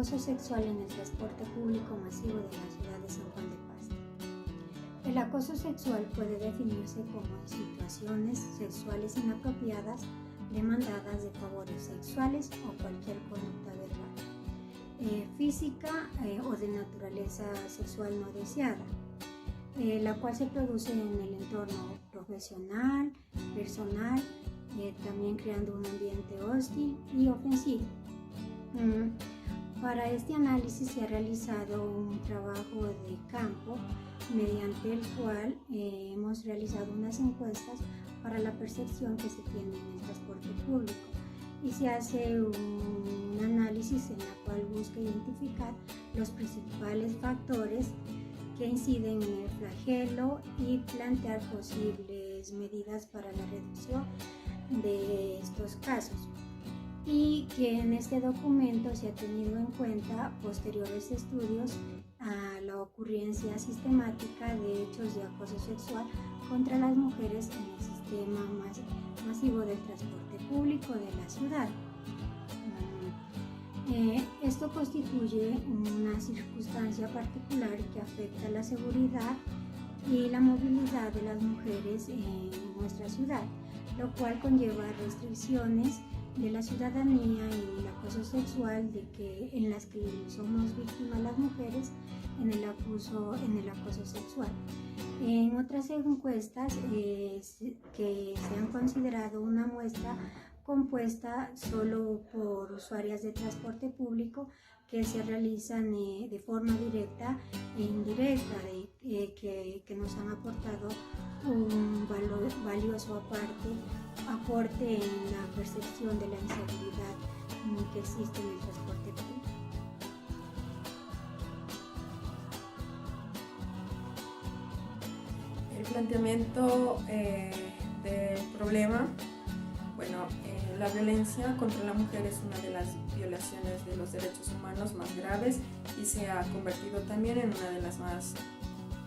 acoso sexual en el transporte público masivo de la ciudad de San Juan de Pasto. El acoso sexual puede definirse como situaciones sexuales inapropiadas demandadas de favores sexuales o cualquier conducta verbal, física o de naturaleza sexual no deseada, la cual se produce en el entorno profesional, personal, también creando un ambiente hostil y ofensivo. Para este análisis se ha realizado un trabajo de campo mediante el cual hemos realizado unas encuestas para la percepción que se tiene en el transporte público y se hace un análisis en el cual busca identificar los principales factores que inciden en el flagelo y plantear posibles medidas para la reducción de estos casos, y que en este documento se ha tenido en cuenta posteriores estudios a la ocurrencia sistemática de hechos de acoso sexual contra las mujeres en el sistema masivo del transporte público de la ciudad. Esto constituye una circunstancia particular que afecta la seguridad y la movilidad de las mujeres en nuestra ciudad, lo cual conlleva restricciones de la ciudadanía y el acoso sexual en las que somos víctimas las mujeres en el acoso sexual. En otras encuestas que se han considerado una muestra compuesta solo por usuarias de transporte público que se realizan de forma directa e indirecta, que nos han aportado un valioso aporte en la percepción de la inseguridad que existe en el transporte público. El planteamiento del problema, la violencia contra la mujer es una de las violaciones de los derechos humanos más graves y se ha convertido también en una de las más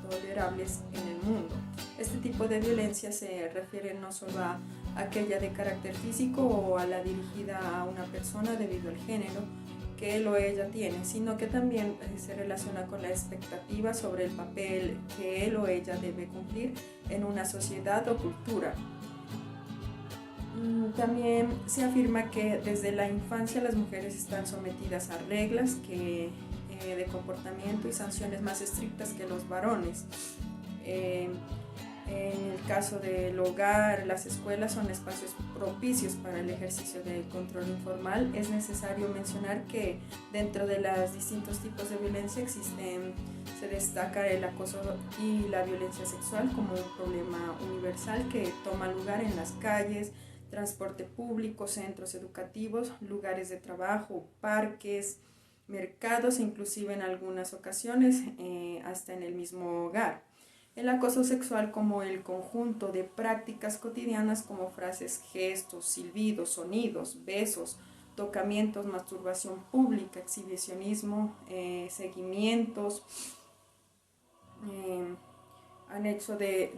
tolerables en el mundo. Este tipo de violencia se refiere no solo a aquella de carácter físico o a la dirigida a una persona debido al género que él o ella tiene, sino que también se relaciona con la expectativa sobre el papel que él o ella debe cumplir en una sociedad o cultura. También se afirma que desde la infancia las mujeres están sometidas a reglas de comportamiento y sanciones más estrictas que los varones. En el caso del hogar, las escuelas son espacios propicios para el ejercicio del control informal. Es necesario mencionar que dentro de los distintos tipos de violencia se destaca el acoso y la violencia sexual como un problema universal que toma lugar en las calles, transporte público, centros educativos, lugares de trabajo, parques, mercados e inclusive en algunas ocasiones hasta en el mismo hogar. El acoso sexual como el conjunto de prácticas cotidianas como frases, gestos, silbidos, sonidos, besos, tocamientos, masturbación pública, exhibicionismo, seguimientos, anexo de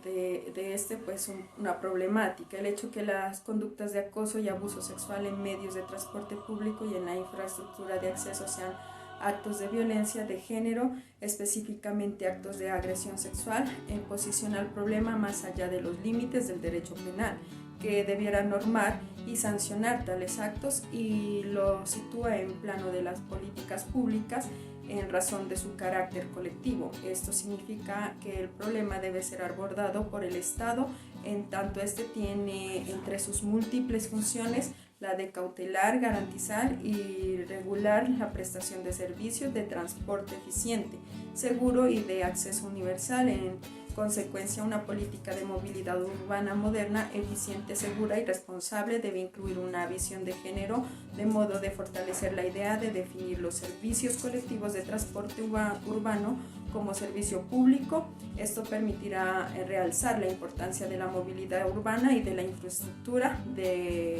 este, pues una problemática, el hecho que las conductas de acoso y abuso sexual en medios de transporte público y en la infraestructura de acceso sean actos de violencia de género, específicamente actos de agresión sexual, posiciona el problema más allá de los límites del derecho penal, que debiera normar y sancionar tales actos, y lo sitúa en plano de las políticas públicas en razón de su carácter colectivo. Esto significa que el problema debe ser abordado por el Estado, en tanto este tiene entre sus múltiples funciones la de cautelar, garantizar y regular la prestación de servicios de transporte eficiente, seguro y de acceso universal. En consecuencia, una política de movilidad urbana moderna, eficiente, segura y responsable debe incluir una visión de género, de modo de fortalecer la idea de definir los servicios colectivos de transporte urbano como servicio público. Esto permitirá realzar la importancia de la movilidad urbana y de la infraestructura,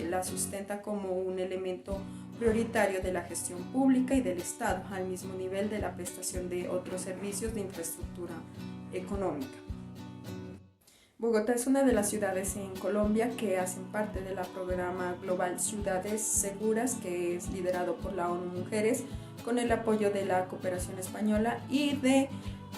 la sustenta como un elemento prioritario de la gestión pública y del Estado, al mismo nivel de la prestación de otros servicios de infraestructura económica. Bogotá es una de las ciudades en Colombia que hacen parte del programa global Ciudades Seguras, que es liderado por la ONU Mujeres, con el apoyo de la cooperación española y de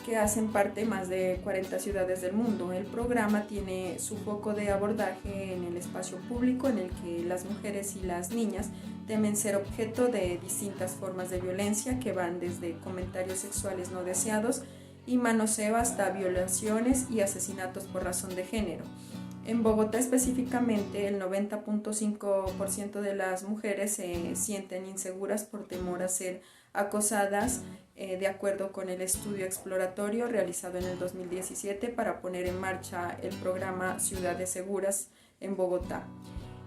que hacen parte más de 40 ciudades del mundo. El programa tiene su foco de abordaje en el espacio público, en el que las mujeres y las niñas temen ser objeto de distintas formas de violencia que van desde comentarios sexuales no deseados y manoseo hasta violaciones y asesinatos por razón de género. En Bogotá específicamente, el 90.5% de las mujeres se sienten inseguras por temor a ser acosadas, de acuerdo con el estudio exploratorio realizado en el 2017 para poner en marcha el programa Ciudades Seguras en Bogotá.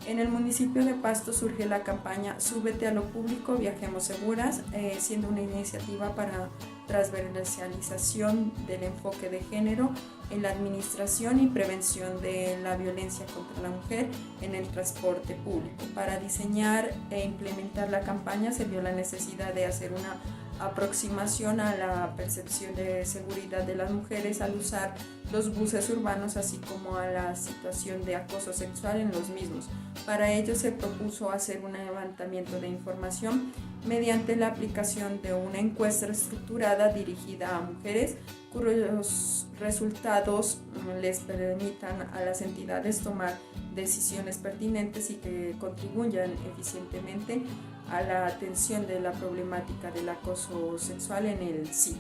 En el municipio de Pasto surge la campaña Súbete a lo público, viajemos seguras, siendo una iniciativa para transversalización del enfoque de género en la administración y prevención de la violencia contra la mujer en el transporte público. Para diseñar e implementar la campaña se vio la necesidad de hacer una aproximación a la percepción de seguridad de las mujeres al usar los buses urbanos, así como a la situación de acoso sexual en los mismos. Para ello se propuso hacer un levantamiento de información mediante la aplicación de una encuesta estructurada dirigida a mujeres, cuyos resultados les permitan a las entidades tomar decisiones pertinentes y que contribuyan eficientemente a la atención de la problemática del acoso sexual en el SID.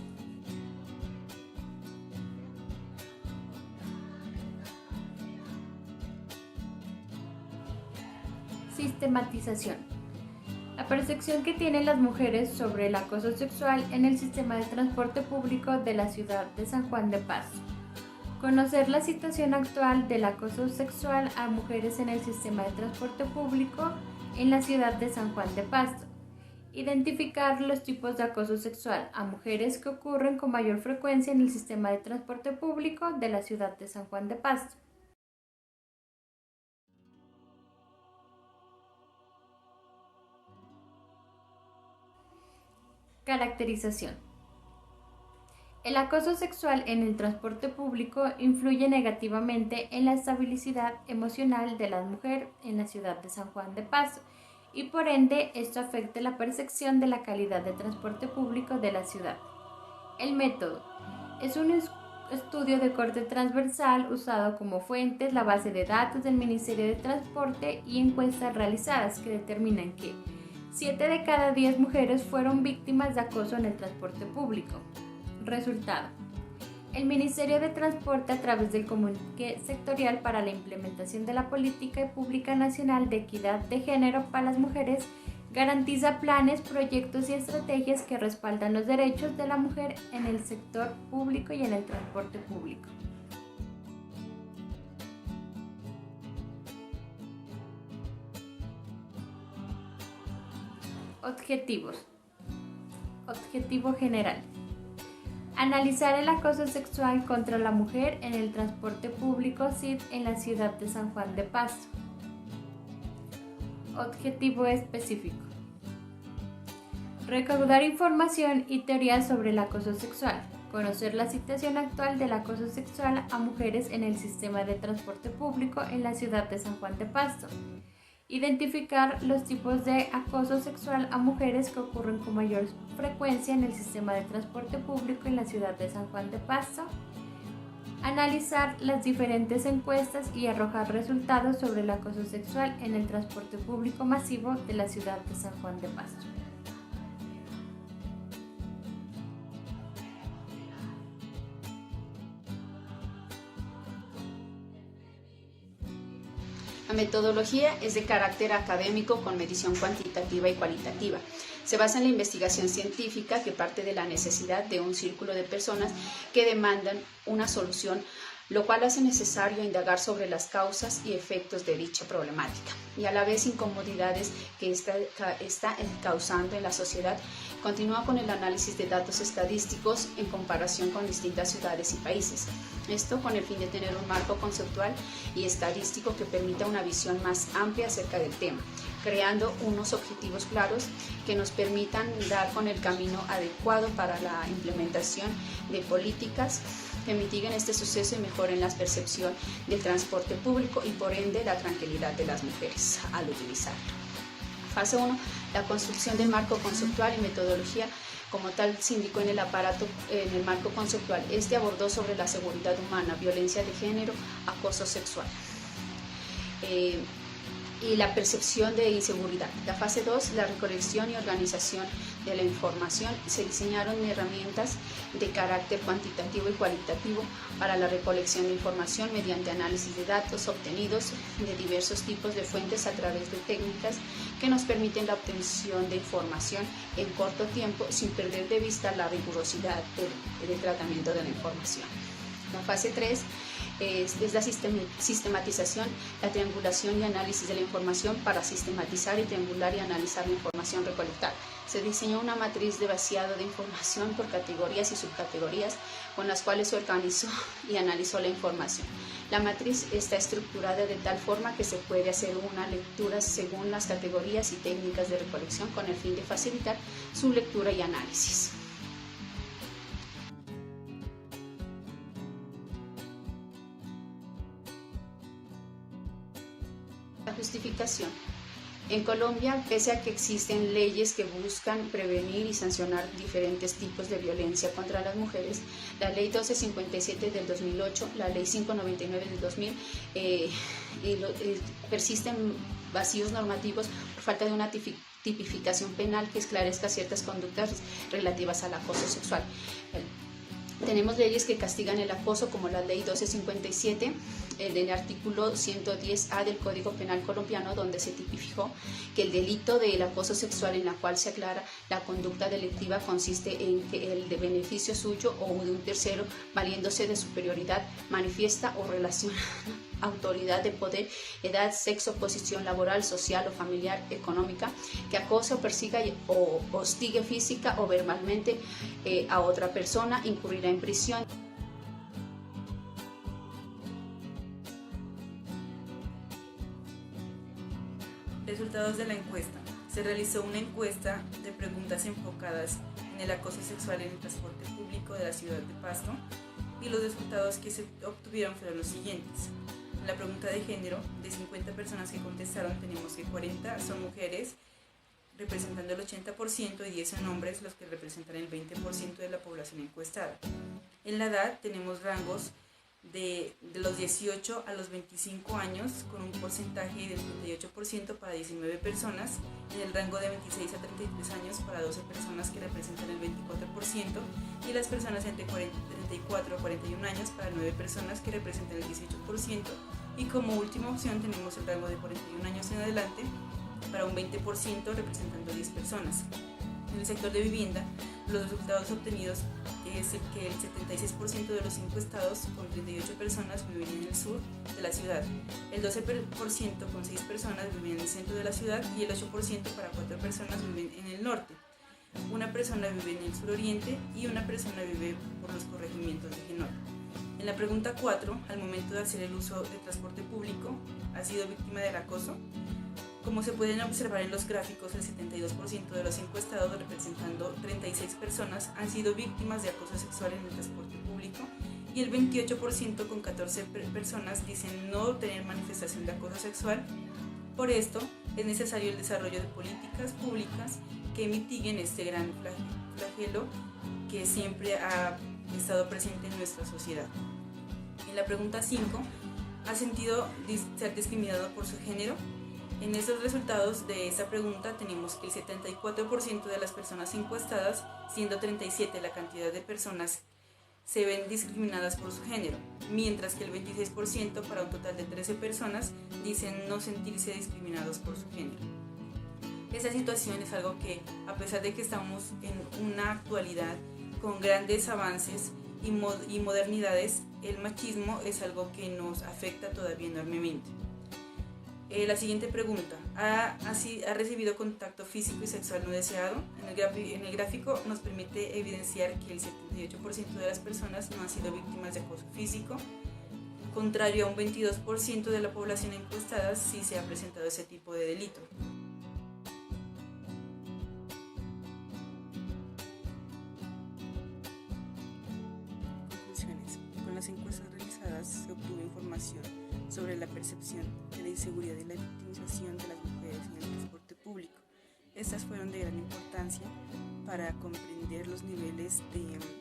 Sistematización. La percepción que tienen las mujeres sobre el acoso sexual en el sistema de transporte público de la ciudad de San Juan de Pasto. Conocer la situación actual del acoso sexual a mujeres en el sistema de transporte público en la ciudad de San Juan de Pasto. Identificar los tipos de acoso sexual a mujeres que ocurren con mayor frecuencia en el sistema de transporte público de la ciudad de San Juan de Pasto. Caracterización. El acoso sexual en el transporte público influye negativamente en la estabilidad emocional de la mujer en la ciudad de San Juan de Pasto y por ende esto afecta la percepción de la calidad de transporte público de la ciudad. El método es un estudio de corte transversal usado como fuentes la base de datos del Ministerio de Transporte y encuestas realizadas que determinan que 7 de cada 10 mujeres fueron víctimas de acoso en el transporte público. Resultado. El Ministerio de Transporte, a través del Comité Sectorial para la Implementación de la Política Pública Nacional de Equidad de Género para las Mujeres, garantiza planes, proyectos y estrategias que respaldan los derechos de la mujer en el sector público y en el transporte público. Objetivos. Objetivo general. Analizar el acoso sexual contra la mujer en el transporte público SID en la ciudad de San Juan de Pasto. Objetivo específico. Recaudar información y teorías sobre el acoso sexual. Conocer la situación actual del acoso sexual a mujeres en el sistema de transporte público en la ciudad de San Juan de Pasto. Identificar los tipos de acoso sexual a mujeres que ocurren con mayor frecuencia en el sistema de transporte público en la ciudad de San Juan de Pasto. Analizar las diferentes encuestas y arrojar resultados sobre el acoso sexual en el transporte público masivo de la ciudad de San Juan de Pasto. La metodología es de carácter académico con medición cuantitativa y cualitativa. Se basa en la investigación científica que parte de la necesidad de un círculo de personas que demandan una solución, lo cual hace necesario indagar sobre las causas y efectos de dicha problemática y a la vez incomodidades que está causando en la sociedad. Continúa con el análisis de datos estadísticos en comparación con distintas ciudades y países. Esto con el fin de tener un marco conceptual y estadístico que permita una visión más amplia acerca del tema, creando unos objetivos claros que nos permitan dar con el camino adecuado para la implementación de políticas que mitiguen este suceso y mejoren la percepción del transporte público y por ende la tranquilidad de las mujeres al utilizarlo. Fase 1, la construcción del marco conceptual y metodología. Como tal, se indicó en el aparato, en el marco conceptual. Este abordó sobre la seguridad humana, violencia de género, acoso sexual y la percepción de inseguridad. La fase 2, la recolección y organización de la información. Se diseñaron herramientas de carácter cuantitativo y cualitativo para la recolección de información mediante análisis de datos obtenidos de diversos tipos de fuentes a través de técnicas que nos permiten la obtención de información en corto tiempo sin perder de vista la rigurosidad del tratamiento de la información. La fase 3 es la sistematización, la triangulación y análisis de la información para sistematizar y triangular y analizar la información recolectada. Se diseñó una matriz de vaciado de información por categorías y subcategorías con las cuales se organizó y analizó la información. La matriz está estructurada de tal forma que se puede hacer una lectura según las categorías y técnicas de recolección con el fin de facilitar su lectura y análisis. La justificación. En Colombia, pese a que existen leyes que buscan prevenir y sancionar diferentes tipos de violencia contra las mujeres, la Ley 1257 del 2008, la Ley 599 del 2000, persisten vacíos normativos por falta de una tipificación penal que esclarezca ciertas conductas relativas al acoso sexual. Tenemos leyes que castigan el acoso, como la Ley 1257 del artículo 110A del Código Penal colombiano, donde se tipificó que el delito del acoso sexual, en la cual se aclara la conducta delictiva, consiste en que el de beneficio suyo o de un tercero, valiéndose de superioridad manifiesta o relación, autoridad de poder, edad, sexo, posición laboral, social o familiar, económica, que acose o persiga o hostigue física o verbalmente a otra persona, incurrirá en prisión. Resultados de la encuesta. Se realizó una encuesta de preguntas enfocadas en el acoso sexual en el transporte público de la ciudad de Pasto y los resultados que se obtuvieron fueron los siguientes. En la pregunta de género, de 50 personas que contestaron, tenemos que 40 son mujeres, representando el 80%, y 10 son hombres, los que representan el 20% de la población encuestada. En la edad tenemos rangos de los 18 a los 25 años, con un porcentaje del 38% para 19 personas, en el rango de 26 a 33 años para 12 personas que representan el 24%, y las personas entre 34 a 41 años para 9 personas que representan el 18%, y como última opción tenemos el rango de 41 años en adelante para un 20% representando 10 personas. En el sector de vivienda, los resultados obtenidos es que el 76% de los encuestados, con 38 personas, viven en el sur de la ciudad, el 12% con 6 personas viven en el centro de la ciudad y el 8% para 4 personas viven en el norte. Una persona vive en el suroriente y una persona vive por los corregimientos de Genor. En la pregunta 4, al momento de hacer el uso de transporte público, ¿ha sido víctima del acoso? Como se pueden observar en los gráficos, el 72% de los encuestados, representando 36 personas, han sido víctimas de acoso sexual en el transporte público y el 28% con 14 personas dicen no tener manifestación de acoso sexual. Por esto, es necesario el desarrollo de políticas públicas que mitiguen este gran flagelo que siempre ha estado presente en nuestra sociedad. En la pregunta 5, ¿ha sentido ser discriminado por su género? En estos resultados de esa pregunta tenemos que el 74% de las personas encuestadas, siendo 37 la cantidad de personas, se ven discriminadas por su género, mientras que el 26% para un total de 13 personas dicen no sentirse discriminados por su género. Esta situación es algo que, a pesar de que estamos en una actualidad con grandes avances y modernidades, el machismo es algo que nos afecta todavía enormemente. La siguiente pregunta, ¿ha recibido contacto físico y sexual no deseado? En el gráfico nos permite evidenciar que el 78% de las personas no han sido víctimas de acoso físico, contrario a un 22% de la población encuestada sí se ha presentado ese tipo de delito. Conclusiones. Con las encuestas realizadas se obtuvo información sobre la percepción de la inseguridad y la victimización de las mujeres en el transporte público. Estas fueron de gran importancia para comprender los niveles de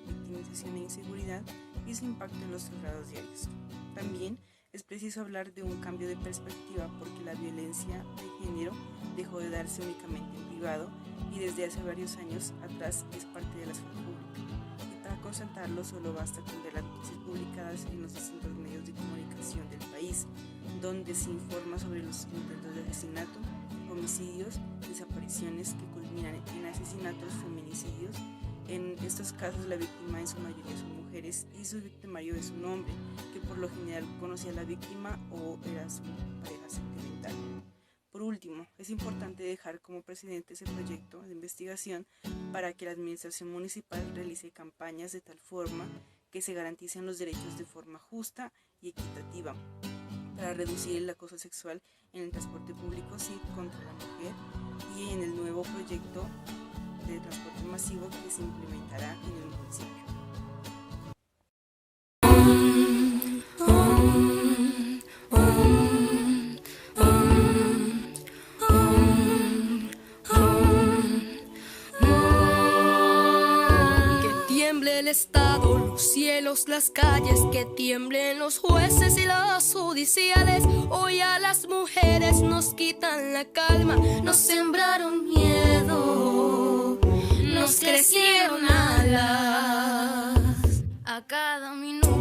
victimización e inseguridad y su impacto en los traslados diarios. También es preciso hablar de un cambio de perspectiva porque la violencia de género dejó de darse únicamente en privado y desde hace varios años atrás es parte de la esfera pública. Y para constatarlo solo basta con ver las noticias publicadas en los distintos medios de comunicación del país, donde se informa sobre los intentos de asesinato, homicidios, desapariciones que culminan en asesinatos, feminicidios. En estos casos la víctima en su mayoría son mujeres y su victimario es un hombre que por lo general conocía a la víctima o era su pareja sentimental. Por último, es importante dejar como precedente ese proyecto de investigación para que la administración municipal realice campañas de tal forma que se garanticen los derechos de forma justa y equitativa para reducir el acoso sexual en el transporte público contra la mujer y en el nuevo proyecto de transporte masivo que se implementará en el municipio. El Estado, los cielos, las calles, que tiemblen los jueces y los judiciales. Hoy a las mujeres nos quitan la calma, nos sembraron miedo, nos crecieron alas a cada minuto.